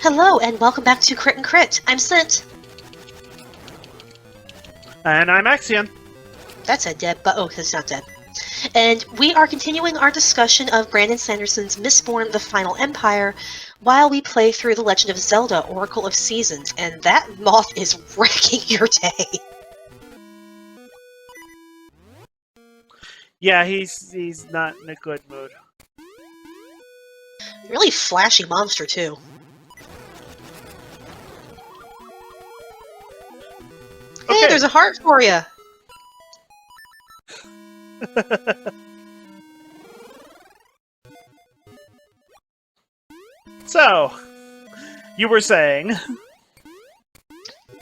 Hello, and welcome back to Crit and Crit. I'm Sint. And I'm Axion. That's a dead, but oh, it's not dead. And we are continuing our discussion of Brandon Sanderson's Mistborn: The Final Empire while we play through The Legend of Zelda: Oracle of Seasons, and that moth is wrecking your day. Yeah, he's not in a good mood. Really flashy monster, too. Okay. Hey, there's a heart for you! So, you were saying...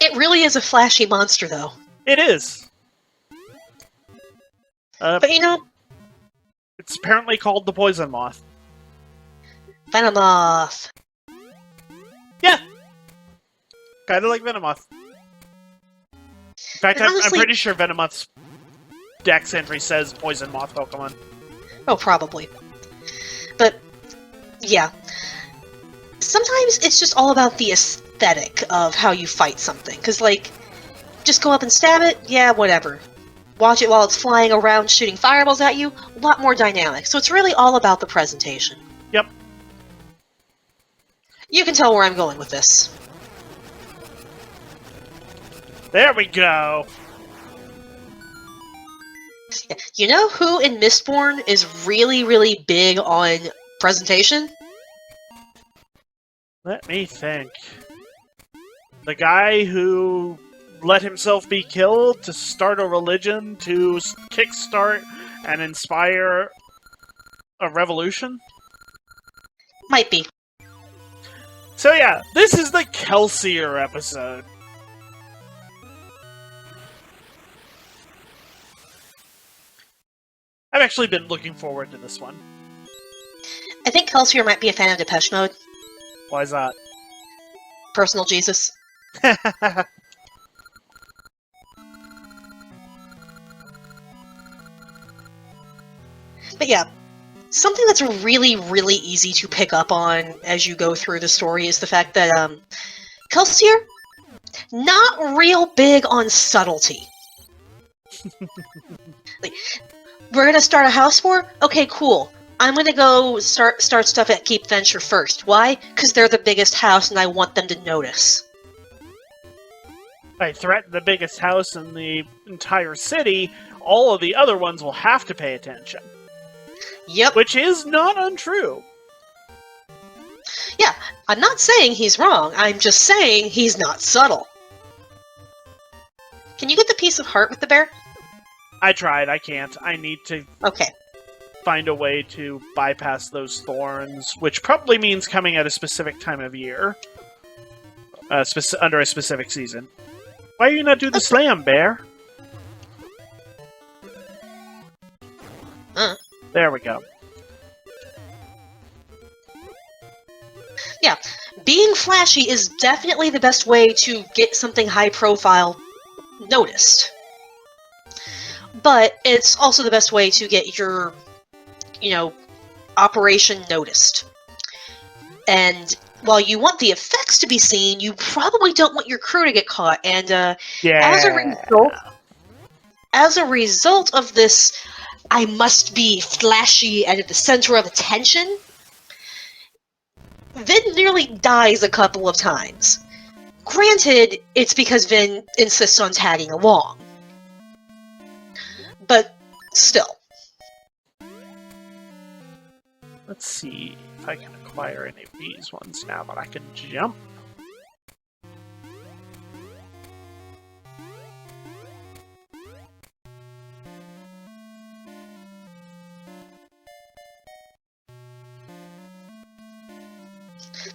It really is a flashy monster, though. It is. But you know... It's apparently called the Poison Moth. Venomoth. Yeah! Kinda like Venomoth. In fact, And honestly, I'm pretty sure Venomoth's Dex entry says Poison Moth Pokemon. Oh, probably. But, yeah. Sometimes it's just all about the aesthetic of how you fight something. Because, like, just go up and stab it? Yeah, whatever. Watch it while it's flying around shooting fireballs at you? A lot more dynamic. So it's really all about the presentation. Yep. You can tell where I'm going with this. There we go! You know who in Mistborn is really, really big on presentation? Let me think. The guy who let himself be killed to start a religion to kickstart and inspire a revolution? Might be. So yeah, this is the Kelsier episode. I've actually been looking forward to this one. I think Kelsier might be a fan of Depeche Mode. Why is that? Personal Jesus. But yeah, something that's really, really easy to pick up on as you go through the story is the fact that, Kelsier, not real big on subtlety. Like, we're gonna start a house war? Okay, cool. I'm gonna go start stuff at Keep Venture first. Why? Because they're the biggest house and I want them to notice. I threaten the biggest house in the entire city, all of the other ones will have to pay attention. Yep. Which is not untrue. Yeah, I'm not saying he's wrong, I'm just saying he's not subtle. Can you get the piece of heart with the bear? I tried, I can't. I need to Okay. find a way to bypass those thorns, which probably means coming at a specific time of year. Under a specific season. Why do you not do the slam, bear? There we go. Yeah, being flashy is definitely the best way to get something high profile noticed. But it's also the best way to get your, operation noticed. And while you want the effects to be seen, you probably don't want your crew to get caught. And as a result of this, I must be flashy and at the center of attention, Vin nearly dies a couple of times. Granted, it's because Vin insists on tagging along. But still. Let's see if I can acquire any of these ones now that I can jump.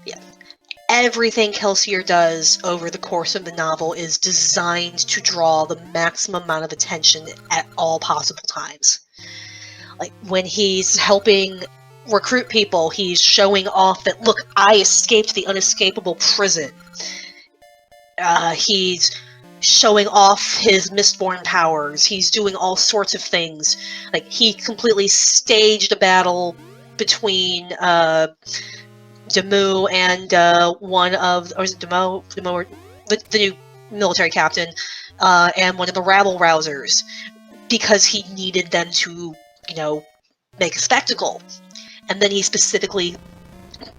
Yeah. Everything Kelsier does over the course of the novel is designed to draw the maximum amount of attention at all possible times. Like, when he's helping recruit people, he's showing off that, look, I escaped the unescapable prison. He's showing off his Mistborn powers. He's doing all sorts of things. Like, he completely staged a battle between Demu and one of, or is it Demo, or the new military captain, and one of the rabble rousers, because he needed them to, make a spectacle. And then he specifically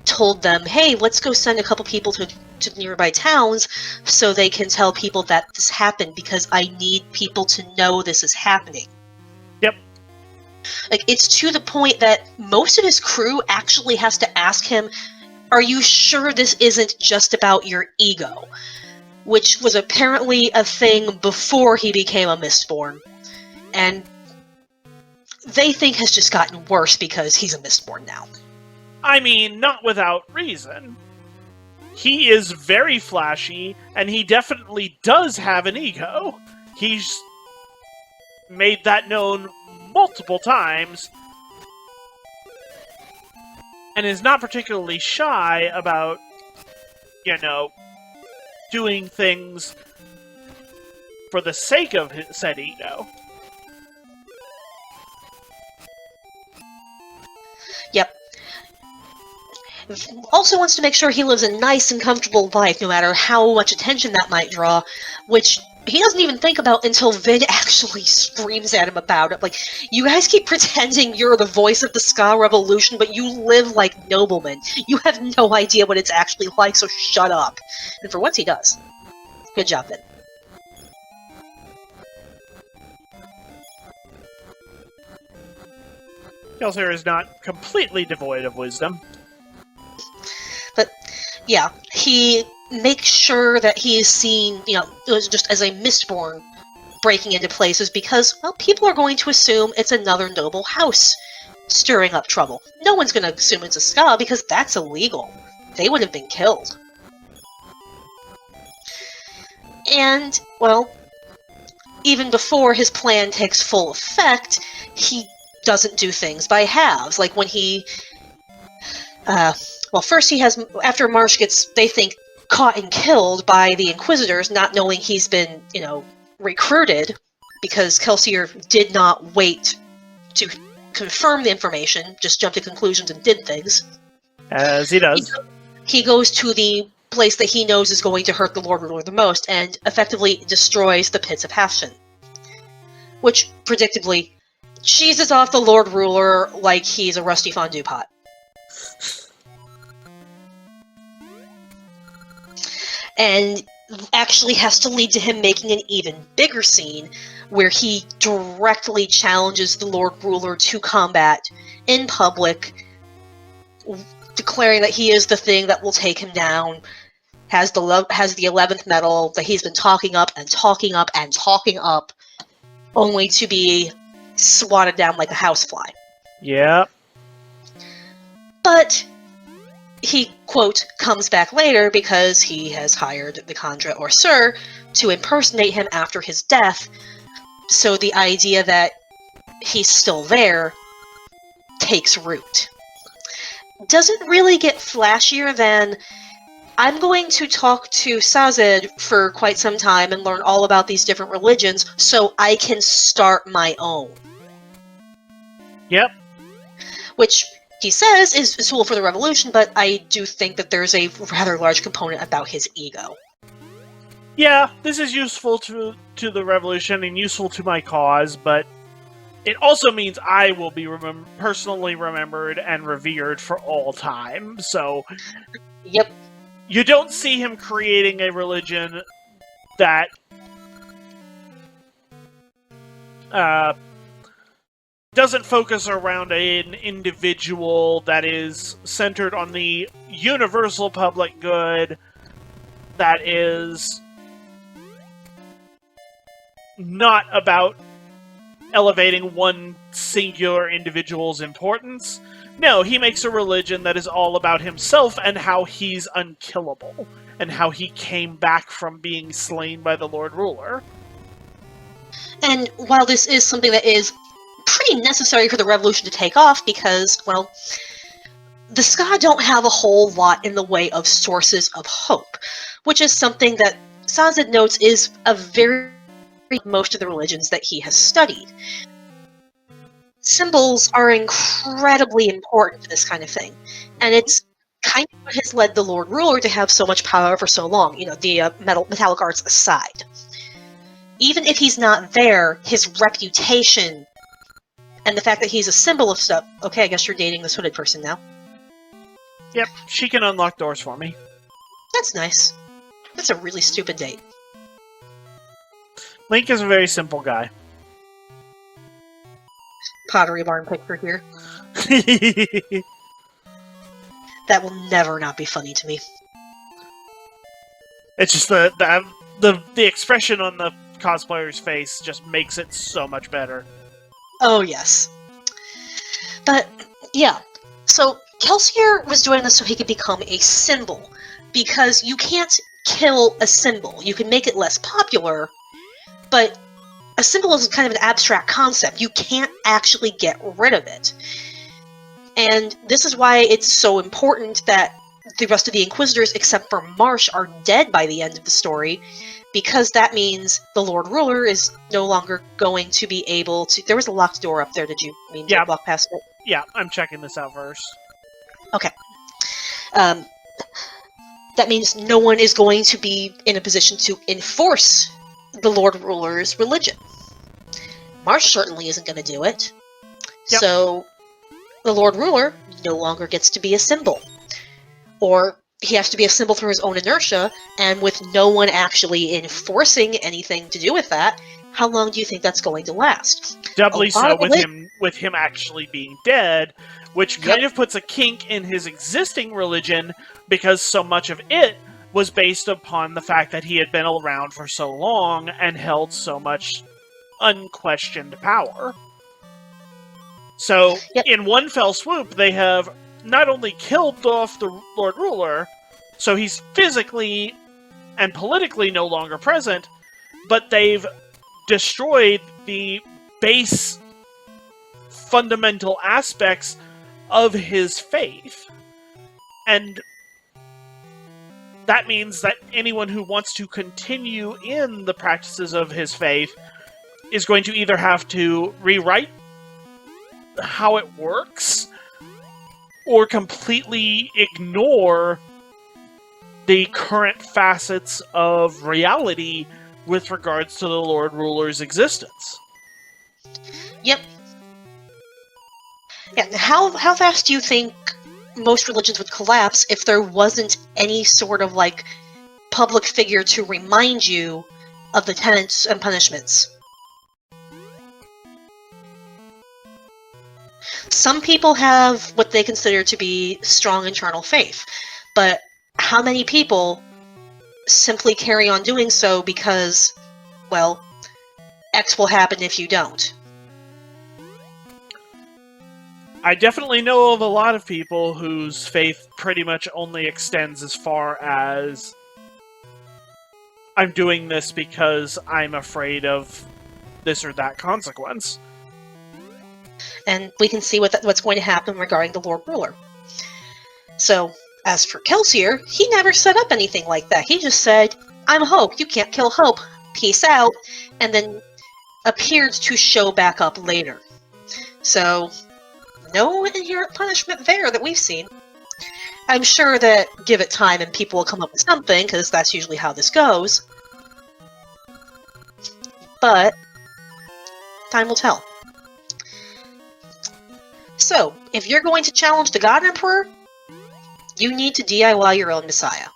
told them, hey, let's go send a couple people to nearby towns so they can tell people that this happened, because I need people to know this is happening. Yep. Like, it's to the point that most of his crew actually has to ask him, are you sure this isn't just about your ego? Which was apparently a thing before he became a Mistborn. And they think has just gotten worse because he's a Mistborn now. I mean, not without reason. He is very flashy, and he definitely does have an ego. He's made that known multiple times, and is not particularly shy about, doing things for the sake of his said ego. Yep. Also wants to make sure he lives a nice and comfortable life, no matter how much attention that might draw, which he doesn't even think about until Vin actually screams at him about it. Like, you guys keep pretending you're the voice of the Ska Revolution, but you live like noblemen. You have no idea what it's actually like, so shut up. And for once he does. Good job, Vin. Kelsier is not completely devoid of wisdom. But, yeah, he makes sure that he is seen, just as a Mistborn breaking into places because, well, people are going to assume it's another noble house stirring up trouble. No one's going to assume it's a Ska because that's illegal. They would have been killed. And, well, even before his plan takes full effect, he doesn't do things by halves. Like when he... first he has... After Marsh gets, they think, caught and killed by the Inquisitors, not knowing he's been, recruited, because Kelsier did not wait to confirm the information, just jumped to conclusions and did things. As he does. He goes to the place that he knows is going to hurt the Lord Ruler the most, and effectively destroys the Pits of Halfshin. Which, predictably, cheeses off the Lord Ruler like he's a rusty fondue pot. And actually has to lead to him making an even bigger scene where he directly challenges the Lord Ruler to combat in public, declaring that he is the thing that will take him down, has the 11th medal that he's been talking up and talking up and talking up, only to be swatted down like a housefly. Yep. But he, quote, comes back later because he has hired the Khandra or Sir to impersonate him after his death, so the idea that he's still there takes root. Doesn't really get flashier than, I'm going to talk to Sazed for quite some time and learn all about these different religions so I can start my own. Yep. Which he says is a tool for the revolution, but I do think that there's a rather large component about his ego. Yeah, this is useful to the revolution and useful to my cause, but it also means I will be personally remembered and revered for all time, so... Yep. You don't see him creating a religion that doesn't focus around an individual, that is centered on the universal public good, that is not about elevating one singular individual's importance. No, he makes a religion that is all about himself and how he's unkillable, and how he came back from being slain by the Lord Ruler. And while this is something that is pretty necessary for the revolution to take off, because, well, the Ska don't have a whole lot in the way of sources of hope, which is something that Sazed notes is a very most of the religions that he has studied. Symbols are incredibly important to this kind of thing, and it's kind of what has led the Lord Ruler to have so much power for so long, the metallic arts aside. Even if he's not there, his reputation and the fact that he's a symbol of stuff. Okay, I guess you're dating this hooded person now. Yep, she can unlock doors for me. That's nice. That's a really stupid date. Link is a very simple guy. Pottery barn picture here. That will never not be funny to me. It's just the expression on the cosplayer's face just makes it so much better. Oh, yes. But, yeah. So, Kelsier was doing this so he could become a symbol. Because you can't kill a symbol. You can make it less popular, but a symbol is kind of an abstract concept. You can't actually get rid of it. And this is why it's so important that the rest of the Inquisitors, except for Marsh, are dead by the end of the story, because that means the Lord Ruler is no longer going to be able to... There was a locked door up there. Did you mean to walk past it? Yeah, I'm checking this out first. Okay. That means no one is going to be in a position to enforce the Lord Ruler's religion. Marsh certainly isn't going to do it. Yep. So the Lord Ruler no longer gets to be a symbol. Or he has to be a symbol through his own inertia, and with no one actually enforcing anything to do with that, how long do you think that's going to last? Doubly so with him actually being dead, which kind of puts a kink in his existing religion, because so much of it was based upon the fact that he had been around for so long and held so much unquestioned power. So, in one fell swoop, they have not only killed off the Lord Ruler, so he's physically and politically no longer present, but they've destroyed the base fundamental aspects of his faith. And that means that anyone who wants to continue in the practices of his faith is going to either have to rewrite how it works or completely ignore the current facets of reality with regards to the Lord Ruler's existence. Yep. Yeah, how fast do you think most religions would collapse if there wasn't any sort of, public figure to remind you of the tenets and punishments? Some people have what they consider to be strong internal faith, but how many people simply carry on doing so because, well, X will happen if you don't? I definitely know of a lot of people whose faith pretty much only extends as far as I'm doing this because I'm afraid of this or that consequence. And we can see what's going to happen regarding the Lord Ruler. So, as for Kelsier, he never set up anything like that. He just said, "I'm Hope, you can't kill Hope, peace out," and then appeared to show back up later. So, no inherent punishment there that we've seen. I'm sure that give it time and people will come up with something, because that's usually how this goes. But time will tell. So, if you're going to challenge the God Emperor, you need to DIY your own Messiah.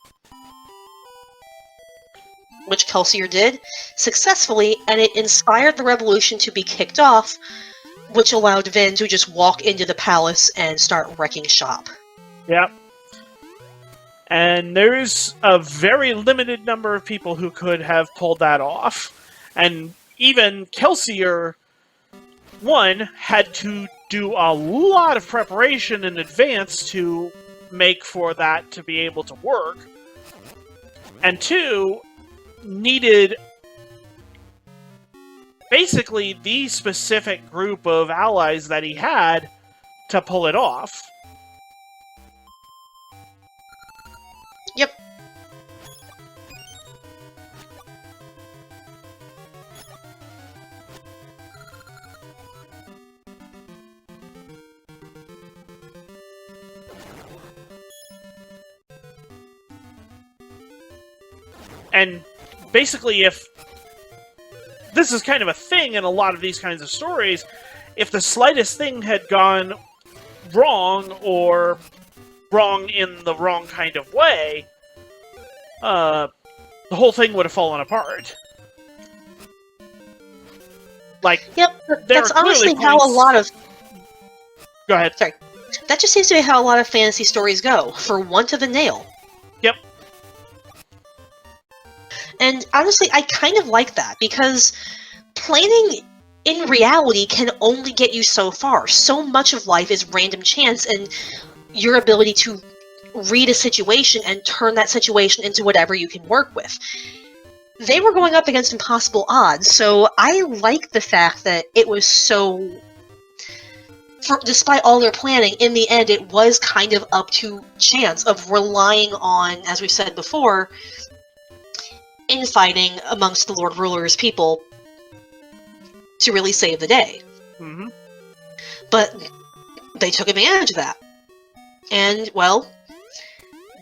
Which Kelsier did successfully, and it inspired the revolution to be kicked off, which allowed Vin to just walk into the palace and start wrecking shop. Yep. And there's a very limited number of people who could have pulled that off. And even Kelsier, one, had to do a lot of preparation in advance to make for that to be able to work. And two, needed basically the specific group of allies that he had to pull it off. Yep. And basically, if this is kind of a thing in a lot of these kinds of stories, if the slightest thing had gone wrong, or wrong in the wrong kind of way, the whole thing would have fallen apart. Like, Yep, that's honestly how a lot of... Go ahead. Sorry. That just seems to be how a lot of fantasy stories go, for want of a nail. Yep. And honestly, I kind of like that, because planning in reality can only get you so far. So much of life is random chance, and your ability to read a situation and turn that situation into whatever you can work with. They were going up against impossible odds, so I like the fact that it was so... despite all their planning, in the end it was kind of up to chance of relying on, as we've said before, infighting amongst the Lord Ruler's people to really save the day. Mm-hmm. But they took advantage of that. And, well,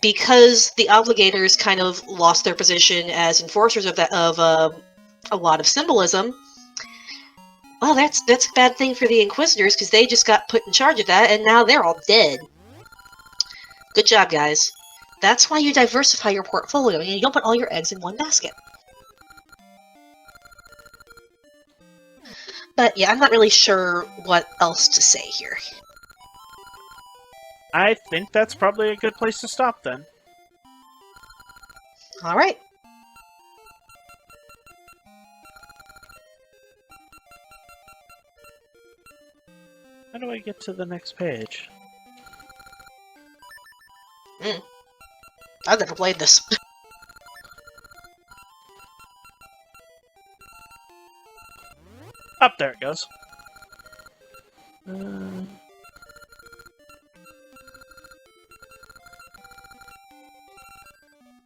because the Obligators kind of lost their position as enforcers of a lot of symbolism, well, that's a bad thing for the Inquisitors, because they just got put in charge of that, and now they're all dead. Good job, guys. That's why you diversify your portfolio, and you don't put all your eggs in one basket. But yeah, I'm not really sure what else to say here. I think that's probably a good place to stop, then. Alright. How do I get to the next page? I've never played this. Up there it goes.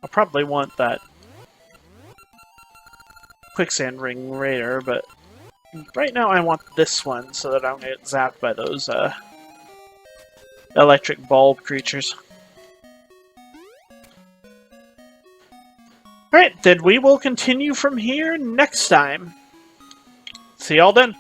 I'll probably want that quicksand ring raider, but right now I want this one so that I don't get zapped by those electric bulb creatures. Alright, then we will continue from here next time. See y'all then.